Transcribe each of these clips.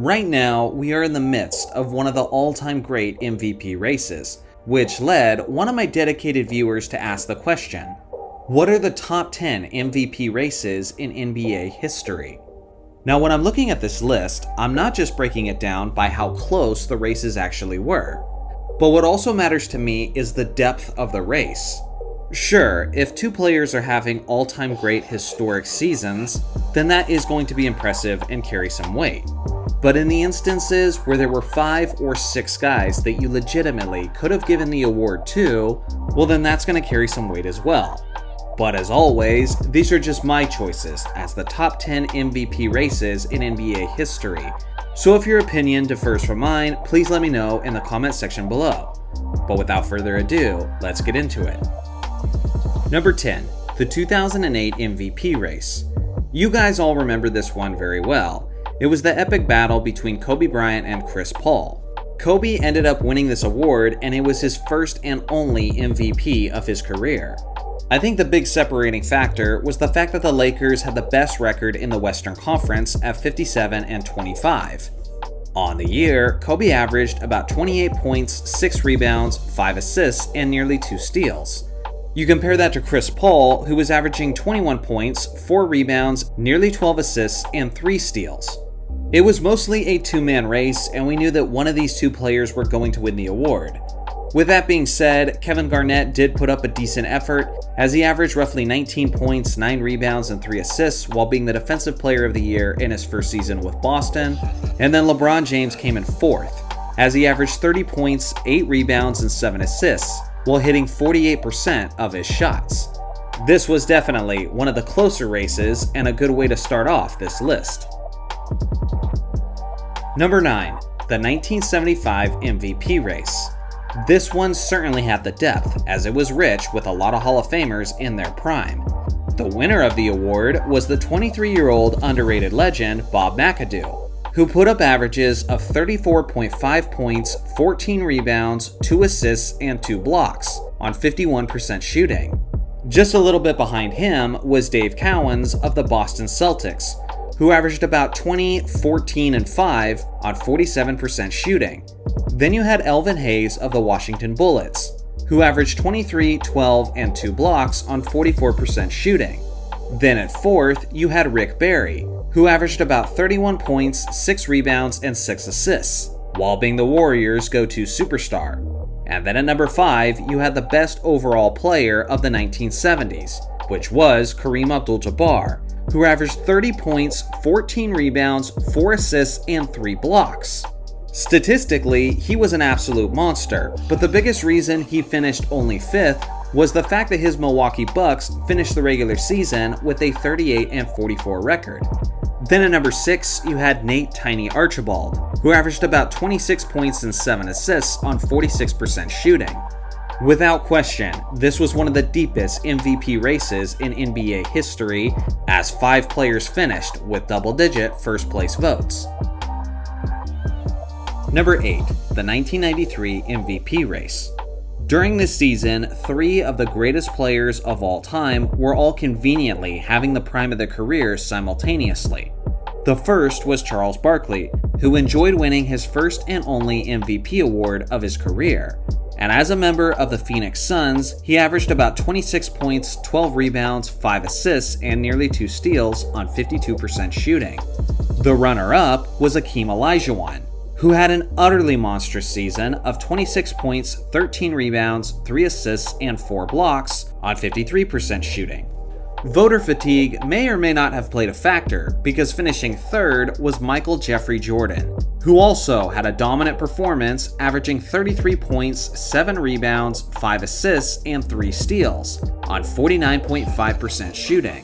Right now, we are in the midst of one of the all-time great MVP races, which led one of my dedicated viewers to ask the question, what are the top 10 MVP races in NBA history? Now, when I'm looking at this list, I'm not just breaking it down by how close the races actually were, but what also matters to me is the depth of the race. Sure, if two players are having all-time great historic seasons, then that is going to be impressive and carry some weight. But in the instances where there were 5 or 6 guys that you legitimately could have given the award to, well then that's going to carry some weight as well. But as always, these are just my choices as the top 10 MVP races in NBA history. So if your opinion differs from mine, please let me know in the comment section below. But without further ado, let's get into it. Number 10, the 2008 MVP race. You guys all remember this one very well. It was the epic battle between Kobe Bryant and Chris Paul. Kobe ended up winning this award, and it was his first and only MVP of his career. I think the big separating factor was the fact that the Lakers had the best record in the Western Conference at 57-25. On the year, Kobe averaged about 28 points, 6 rebounds, 5 assists, and nearly 2 steals. You compare that to Chris Paul, who was averaging 21 points, 4 rebounds, nearly 12 assists, and 3 steals. It was mostly a two-man race, and we knew that one of these two players were going to win the award. With that being said, Kevin Garnett did put up a decent effort, as he averaged roughly 19 points, 9 rebounds, and 3 assists while being the Defensive Player of the Year in his first season with Boston. And then LeBron James came in fourth, as he averaged 30 points, 8 rebounds, and 7 assists, while hitting 48% of his shots. This was definitely one of the closer races and a good way to start off this list. Number 9, the 1975 MVP race. This one certainly had the depth, as it was rich with a lot of Hall of Famers in their prime. The winner of the award was the 23-year-old underrated legend Bob McAdoo, who put up averages of 34.5 points, 14 rebounds, 2 assists, and 2 blocks on 51% shooting. Just a little bit behind him was Dave Cowens of the Boston Celtics, who averaged about 20, 14, and 5 on 47% shooting. Then you had Elvin Hayes of the Washington Bullets, who averaged 23, 12, and 2 blocks on 44% shooting. Then at fourth, you had Rick Barry, who averaged about 31 points, 6 rebounds, and 6 assists, while being the Warriors' go-to superstar. And then at number 5, you had the best overall player of the 1970s, which was Kareem Abdul-Jabbar, who averaged 30 points, 14 rebounds, 4 assists, and 3 blocks. Statistically, he was an absolute monster, but the biggest reason he finished only 5th was the fact that his Milwaukee Bucks finished the regular season with a 38-44 record. Then at number 6, you had Nate Tiny Archibald, who averaged about 26 points and 7 assists on 46% shooting. Without question, this was one of the deepest MVP races in NBA history, as 5 players finished with double-digit first-place votes. Number 8, the 1993 MVP race. During this season, 3 of the greatest players of all time were all conveniently having the prime of their careers simultaneously. The first was Charles Barkley, who enjoyed winning his first and only MVP award of his career. And as a member of the Phoenix Suns, he averaged about 26 points, 12 rebounds, 5 assists, and nearly 2 steals on 52% shooting. The runner-up was Akeem Olajuwon, who had an utterly monstrous season of 26 points, 13 rebounds, 3 assists, and 4 blocks on 53% shooting. Voter fatigue may or may not have played a factor, because finishing third was Michael Jeffrey Jordan, who also had a dominant performance, averaging 33 points, 7 rebounds, 5 assists, and 3 steals on 49.5% shooting.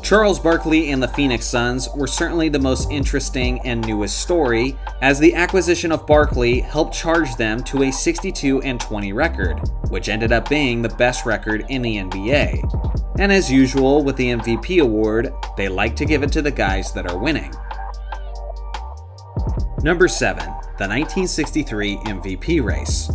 Charles Barkley and the Phoenix Suns were certainly the most interesting and newest story, as the acquisition of Barkley helped charge them to a 62-20 record, which ended up being the best record in the NBA. And as usual with the MVP award, they like to give it to the guys that are winning. Number 7, the 1963 MVP race.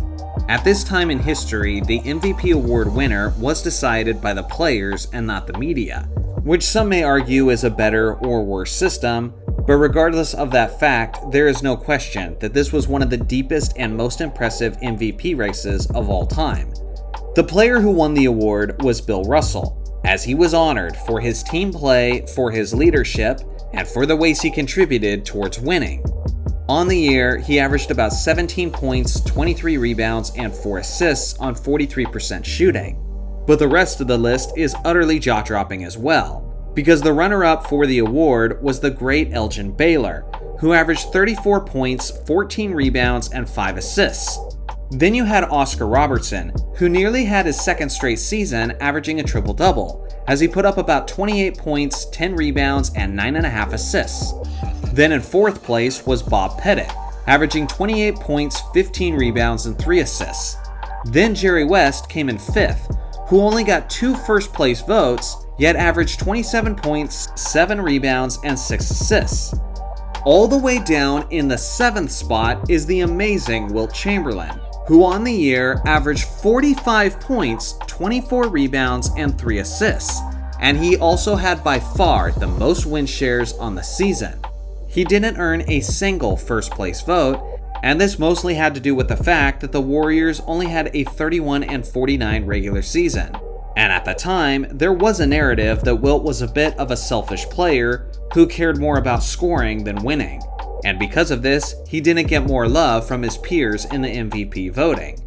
At this time in history, the MVP award winner was decided by the players and not the media, which some may argue is a better or worse system, But regardless of that fact, there is no question that this was one of the deepest and most impressive MVP races of all time. The player who won the award was Bill Russell, as he was honored for his team play, for his leadership, and for the ways he contributed towards winning. On the year, he averaged about 17 points, 23 rebounds, and 4 assists on 43% shooting. But the rest of the list is utterly jaw-dropping as well, because the runner-up for the award was the great Elgin Baylor, who averaged 34 points, 14 rebounds, and 5 assists. Then you had Oscar Robertson, who nearly had his second straight season averaging a triple-double, as he put up about 28 points, 10 rebounds, and 9.5 assists. Then in fourth place was Bob Pettit, averaging 28 points, 15 rebounds, and 3 assists. Then Jerry West came in fifth, who only got 2 first-place votes, yet averaged 27 points, 7 rebounds, and 6 assists. All the way down in the 7th spot is the amazing Wilt Chamberlain, who on the year averaged 45 points, 24 rebounds, and 3 assists, and he also had by far the most win shares on the season. He didn't earn a single first-place vote, and this mostly had to do with the fact that the Warriors only had a 31-49 regular season. And at the time, there was a narrative that Wilt was a bit of a selfish player who cared more about scoring than winning. And because of this, he didn't get more love from his peers in the MVP voting.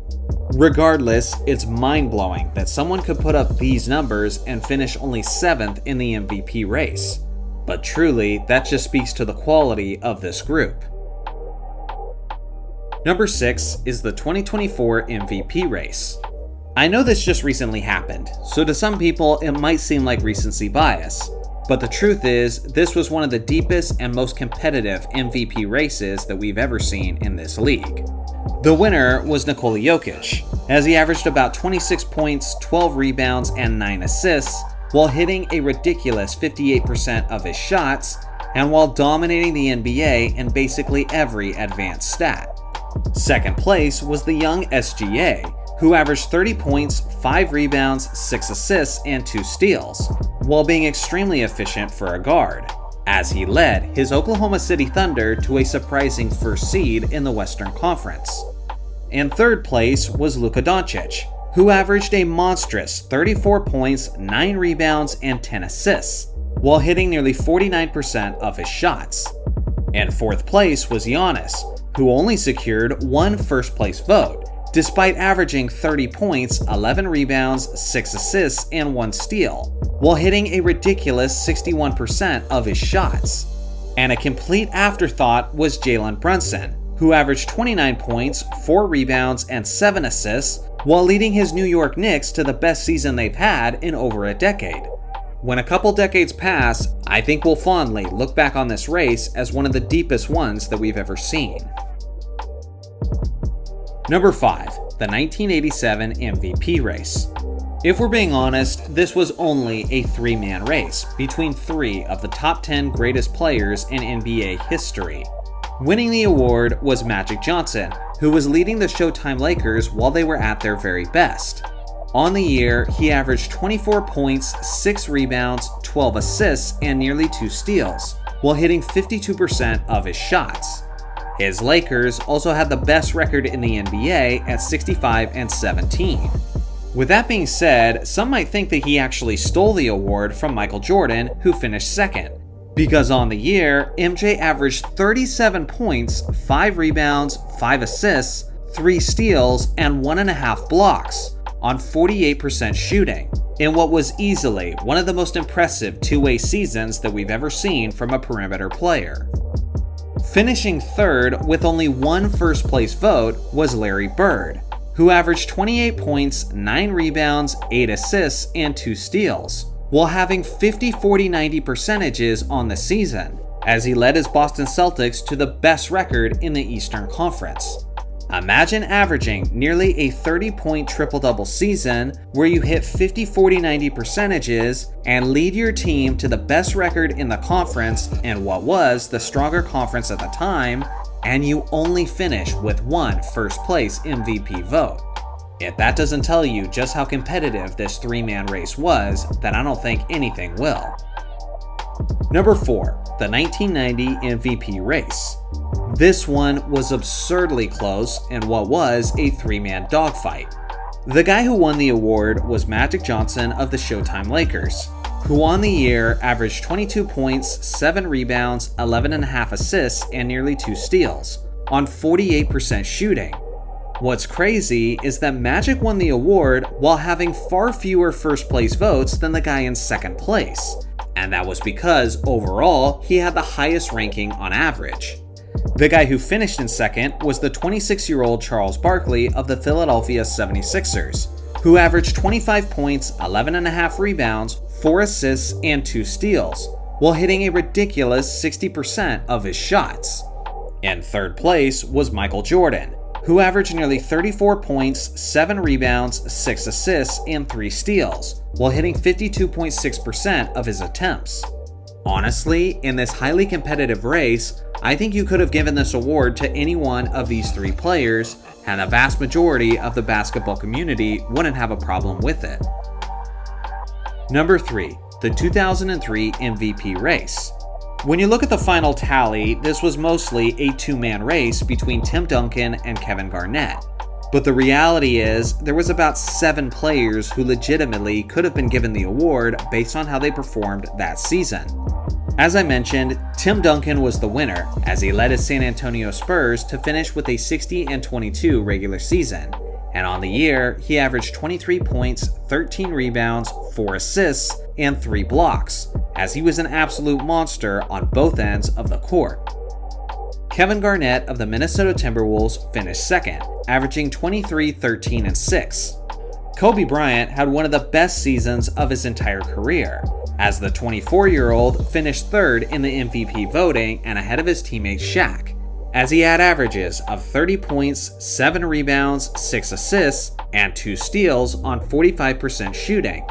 Regardless, it's mind-blowing that someone could put up these numbers and finish only 7th in the MVP race. But truly, that just speaks to the quality of this group. Number 6 is the 2024 MVP race. I know this just recently happened, so to some people it might seem like recency bias, but the truth is, this was one of the deepest and most competitive MVP races that we've ever seen in this league. The winner was Nikola Jokic, as he averaged about 26 points, 12 rebounds, and 9 assists, while hitting a ridiculous 58% of his shots, and while dominating the NBA in basically every advanced stat. Second place was the young SGA, who averaged 30 points, 5 rebounds, 6 assists, and 2 steals, while being extremely efficient for a guard, as he led his Oklahoma City Thunder to a surprising first seed in the Western Conference. And third place was Luka Doncic, who averaged a monstrous 34 points, 9 rebounds, and 10 assists, while hitting nearly 49% of his shots. And fourth place was Giannis, who only secured 1 first-place vote, despite averaging 30 points, 11 rebounds, 6 assists, and 1 steal, while hitting a ridiculous 61% of his shots. And a complete afterthought was Jalen Brunson, who averaged 29 points, 4 rebounds, and 7 assists, while leading his New York Knicks to the best season they've had in over a decade. When a couple decades pass, I think we'll fondly look back on this race as one of the deepest ones that we've ever seen. Number 5, the 1987 MVP race. If we're being honest, this was only a 3-man race between 3 of the top 10 greatest players in NBA history. Winning the award was Magic Johnson, who was leading the Showtime Lakers while they were at their very best. On the year, he averaged 24 points, 6 rebounds, 12 assists, and nearly 2 steals, while hitting 52% of his shots. His Lakers also had the best record in the NBA at 65-17. With that being said, some might think that he actually stole the award from Michael Jordan, who finished second, because on the year, MJ averaged 37 points, 5 rebounds, 5 assists, 3 steals, and 1.5 blocks on 48% shooting, in what was easily one of the most impressive two-way seasons that we've ever seen from a perimeter player. Finishing third with only 1 first-place vote was Larry Bird, who averaged 28 points, 9 rebounds, 8 assists, and 2 steals, while having 50-40-90 percentages on the season, as he led his Boston Celtics to the best record in the Eastern Conference. Imagine averaging nearly a 30-point triple-double season where you hit 50-40-90 percentages and lead your team to the best record in the conference in what was the stronger conference at the time, and you only finish with 1 first-place MVP vote. If that doesn't tell you just how competitive this 3-man race was, then I don't think anything will. Number 4. The 1990 MVP race. This one was absurdly close in what was a 3-man dogfight. The guy who won the award was Magic Johnson of the Showtime Lakers, who on the year averaged 22 points, 7 rebounds, 11.5 assists, and nearly 2 steals, on 48% shooting. What's crazy is that Magic won the award while having far fewer first place votes than the guy in second place, and that was because overall he had the highest ranking on average. The guy who finished in second was the 26-year-old Charles Barkley of the Philadelphia 76ers, who averaged 25 points, 11.5 rebounds, 4 assists, and 2 steals, while hitting a ridiculous 60% of his shots. In third place was Michael Jordan, who averaged nearly 34 points, 7 rebounds, 6 assists, and 3 steals, while hitting 52.6% of his attempts. Honestly, in this highly competitive race, I think you could have given this award to any one of these 3 players, and the vast majority of the basketball community wouldn't have a problem with it. Number 3. The 2003 MVP race. When you look at the final tally, this was mostly a 2-man race between Tim Duncan and Kevin Garnett. But the reality is, there was about 7 players who legitimately could have been given the award based on how they performed that season. As I mentioned, Tim Duncan was the winner, as he led his San Antonio Spurs to finish with a 60-22 regular season. And on the year, he averaged 23 points, 13 rebounds, 4 assists, and 3 blocks, as he was an absolute monster on both ends of the court. Kevin Garnett of the Minnesota Timberwolves finished second, averaging 23, 13, and 6. Kobe Bryant had one of the best seasons of his entire career, as the 24-year-old finished third in the MVP voting and ahead of his teammate Shaq, as he had averages of 30 points, 7 rebounds, 6 assists, and 2 steals on 45% shooting.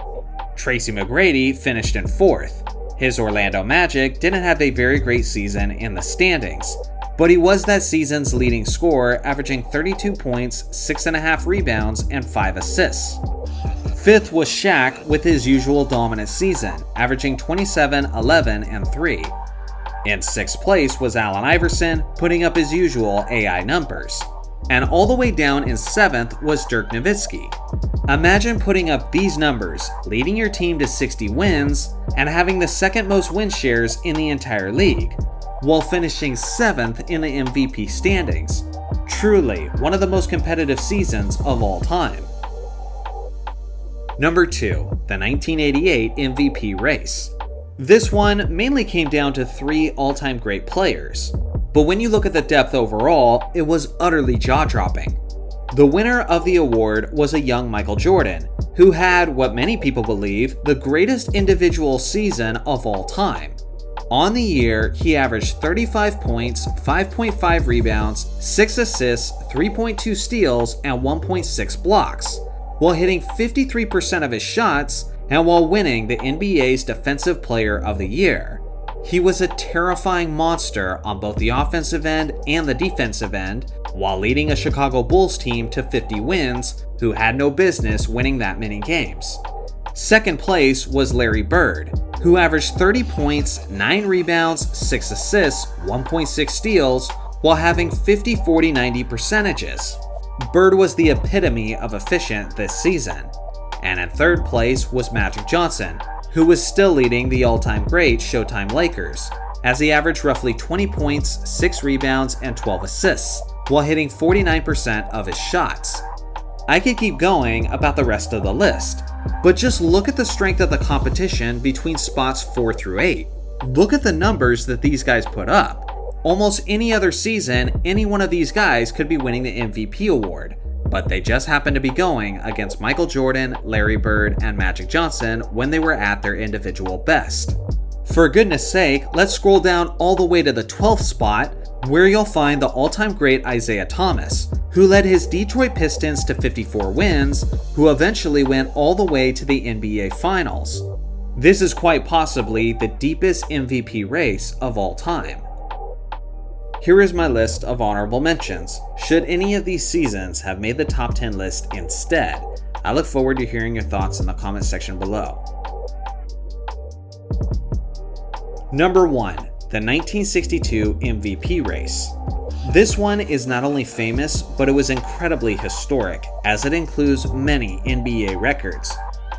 Tracy McGrady finished in fourth. His Orlando Magic didn't have a very great season in the standings, but he was that season's leading scorer, averaging 32 points, 6.5 rebounds, and 5 assists. Fifth was Shaq with his usual dominant season, averaging 27, 11, and 3. In sixth place was Allen Iverson, putting up his usual AI numbers. And all the way down in seventh was Dirk Nowitzki. Imagine putting up these numbers, leading your team to 60 wins, and having the second most win shares in the entire league, while finishing 7th in the MVP standings. Truly, one of the most competitive seasons of all time. Number 2. The 1988 MVP race. This one mainly came down to 3 all-time great players, but when you look at the depth overall, it was utterly jaw-dropping. The winner of the award was a young Michael Jordan, who had what many people believe the greatest individual season of all time. On the year, he averaged 35 points, 5.5 rebounds, 6 assists, 3.2 steals, and 1.6 blocks, while hitting 53% of his shots and while winning the NBA's Defensive Player of the Year. He was a terrifying monster on both the offensive end and the defensive end, while leading a Chicago Bulls team to 50 wins, who had no business winning that many games. Second place was Larry Bird, who averaged 30 points, 9 rebounds, 6 assists, 1.6 steals, while having 50, 40, 90 percentages. Bird was the epitome of efficient this season. And in third place was Magic Johnson, who was still leading the all-time great Showtime Lakers, as he averaged roughly 20 points, 6 rebounds, and 12 assists, while hitting 49% of his shots. I could keep going about the rest of the list, but just look at the strength of the competition between spots 4 through 8. Look at the numbers that these guys put up. Almost any other season, any one of these guys could be winning the MVP award, but they just happened to be going against Michael Jordan, Larry Bird, and Magic Johnson when they were at their individual best. For goodness sake, let's scroll down all the way to the 12th spot, where you'll find the all-time great Isaiah Thomas, who led his Detroit Pistons to 54 wins, who eventually went all the way to the NBA Finals. This is quite possibly the deepest MVP race of all time. Here is my list of honorable mentions, should any of these seasons have made the top 10 list instead. I look forward to hearing your thoughts in the comment section below. Number 1. The 1962 MVP race. This one is not only famous, but it was incredibly historic, as it includes many NBA records.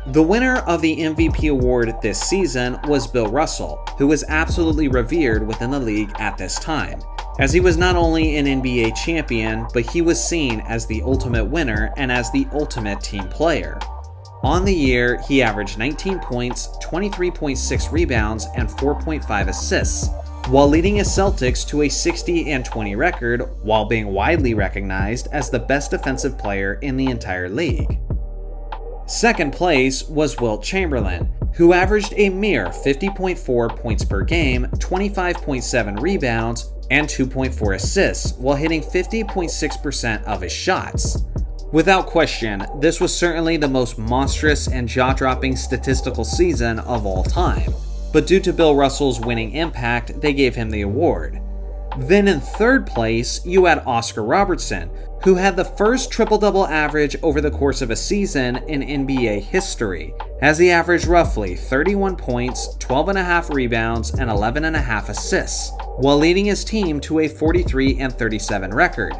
The winner of the MVP award this season was Bill Russell, who was absolutely revered within the league at this time, as he was not only an NBA champion, but he was seen as the ultimate winner and as the ultimate team player. On the year, he averaged 19 points, 23.6 rebounds, and 4.5 assists, while leading his Celtics to a 60-20 record, while being widely recognized as the best defensive player in the entire league. Second place was Wilt Chamberlain, who averaged a mere 50.4 points per game, 25.7 rebounds, and 2.4 assists, while hitting 50.6% of his shots. Without question, this was certainly the most monstrous and jaw-dropping statistical season of all time, but due to Bill Russell's winning impact, they gave him the award. Then in third place, you had Oscar Robertson, who had the first triple-double average over the course of a season in NBA history, as he averaged roughly 31 points, 12.5 rebounds, and 11.5 assists, while leading his team to a 43-37 record.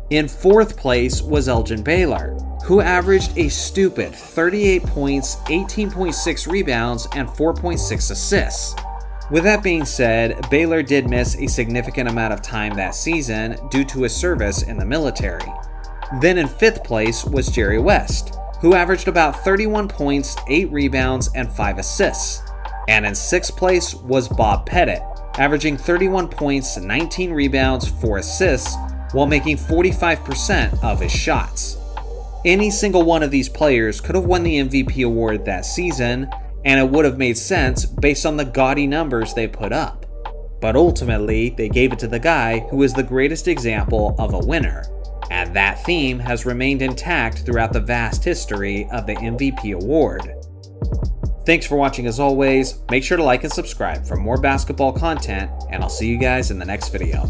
In fourth place was Elgin Baylor, who averaged a stupid 38 points, 18.6 rebounds, and 4.6 assists. With that being said, Baylor did miss a significant amount of time that season due to his service in the military. Then in fifth place was Jerry West, who averaged about 31 points, 8 rebounds, and 5 assists. And in sixth place was Bob Pettit, averaging 31 points, 19 rebounds, 4 assists, while making 45% of his shots. Any single one of these players could have won the MVP award that season, and it would have made sense based on the gaudy numbers they put up. But ultimately, they gave it to the guy who is the greatest example of a winner, and that theme has remained intact throughout the vast history of the MVP award. Thanks for watching as always. Make sure to like and subscribe for more basketball content, and I'll see you guys in the next video.